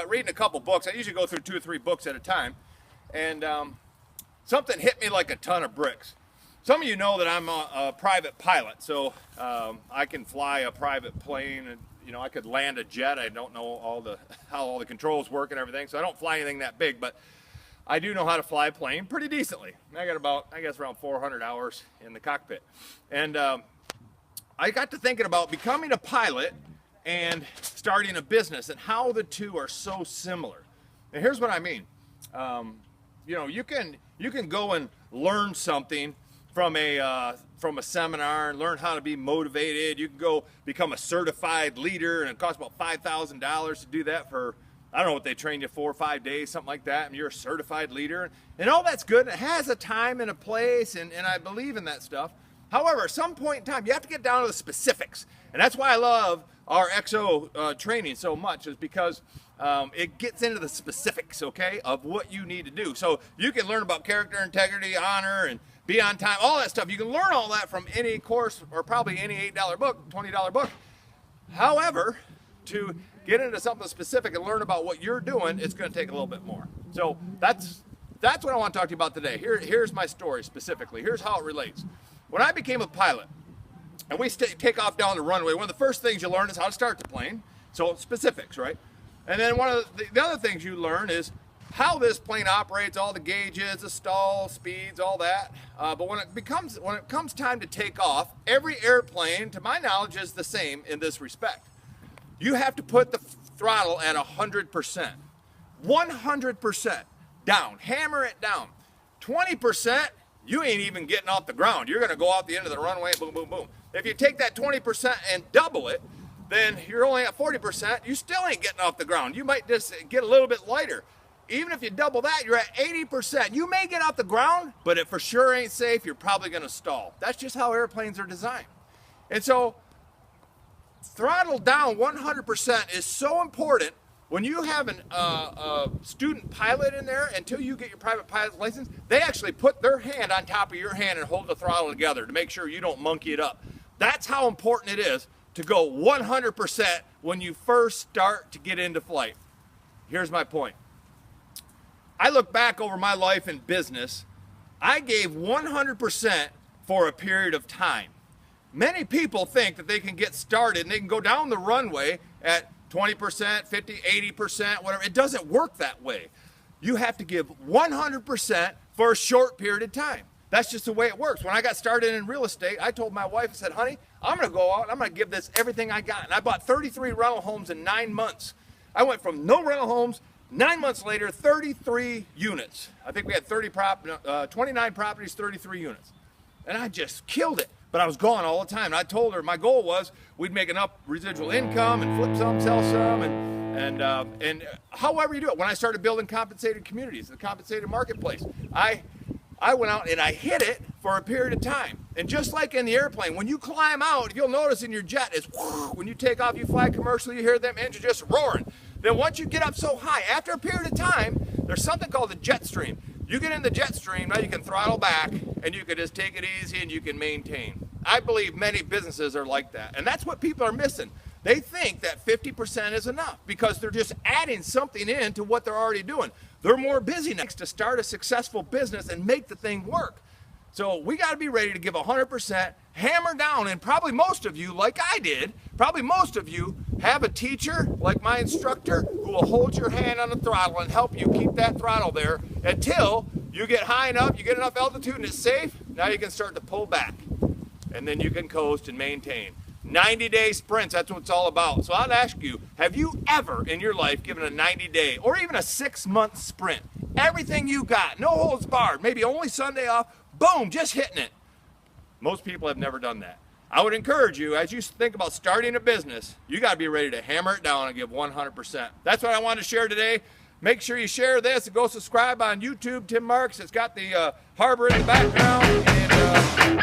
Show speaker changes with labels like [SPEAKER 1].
[SPEAKER 1] reading a couple books. I usually go through 2 or 3 books at a time, and something hit me like a ton of bricks. Some of you know that I'm a private pilot, so I can fly a private plane, and I could land a jet. I don't know how all the controls work and everything, so I don't fly anything that big, but I do know how to fly a plane pretty decently. I got about, I guess, around 400 hours in the cockpit. And I got to thinking about becoming a pilot and starting a business and how the two are so similar. And here's what I mean. You can go and learn something from a seminar and learn how to be motivated. You can go become a certified leader, and it costs about $5,000 to do that for, I don't know what they train you for, 4 or 5 days, something like that, and you're a certified leader. And all that's good. It has a time and a place, and I believe in that stuff. However, at some point in time, you have to get down to the specifics. And that's why I love our XO training so much, is because it gets into the specifics, okay, of what you need to do. So you can learn about character, integrity, honor, and be on time, all that stuff. You can learn all that from any course, or probably any $8 book, $20 book. However, to get into something specific and learn about what you're doing, it's going to take a little bit more. So that's what I want to talk to you about today. Here's my story specifically. Here's how it relates. When I became a pilot, and we take off down the runway, one of the first things you learn is how to start the plane. So specifics, right? And then one of the other things you learn is how this plane operates, all the gauges, the stall speeds, all that. But when it comes time to take off, every airplane, to my knowledge, is the same in this respect. You have to put the throttle at 100%. 100% down. Hammer it down. 20%, you ain't even getting off the ground. You're going to go out the end of the runway, boom, boom, boom. If you take that 20% and double it, then you're only at 40%. You still ain't getting off the ground. You might just get a little bit lighter. Even if you double that, you're at 80%. You may get off the ground, but it for sure ain't safe. You're probably going to stall. That's just how airplanes are designed. And so throttle down 100% is so important. When you have a student pilot in there, until you get your private pilot's license, they actually put their hand on top of your hand and hold the throttle together to make sure you don't monkey it up. That's how important it is to go 100% when you first start to get into flight. Here's my point. I look back over my life in business. I gave 100% for a period of time. Many people think that they can get started and they can go down the runway at 20%, 50, 80%, whatever. It doesn't work that way. You have to give 100% for a short period of time. That's just the way it works. When I got started in real estate, I told my wife, I said, honey, I'm going to go out and I'm going to give this everything I got. And I bought 33 rental homes in 9 months. I went from no rental homes, 9 months later, 33 units. I think we had 29 properties, 33 units. And I just killed it. But I was gone all the time. And I told her my goal was we'd make enough residual income and flip some, sell some, and however you do it. When I started building compensated communities, the compensated marketplace, I went out and I hit it for a period of time. And just like in the airplane, when you climb out, you'll notice in your jet is when you take off, you fly commercially, you hear them engines just roaring. Then once you get up so high, after a period of time, there's something called the jet stream. You get in the jet stream, now you can throttle back and you can just take it easy and you can maintain. I believe many businesses are like that. And that's what people are missing. They think that 50% is enough because they're just adding something in to what they're already doing. They're more busy next to start a successful business and make the thing work. So we got to be ready to give 100%, hammer down, and probably most of you, like I did, probably most of you have a teacher, like my instructor, who will hold your hand on the throttle and help you keep that throttle there until you get high enough, you get enough altitude and it's safe. Now you can start to pull back, and then you can coast and maintain. 90-day sprints, that's what it's all about. So I'd ask you, have you ever in your life given a 90-day or even a 6-month sprint? Everything you got, no holds barred, maybe only Sunday off, boom, just hitting it. Most people have never done that. I would encourage you, as you think about starting a business, you got to be ready to hammer it down and give 100%. That's what I wanted to share today. Make sure you share this and go subscribe on YouTube, Tim Marks. It's got the harbor in the background. And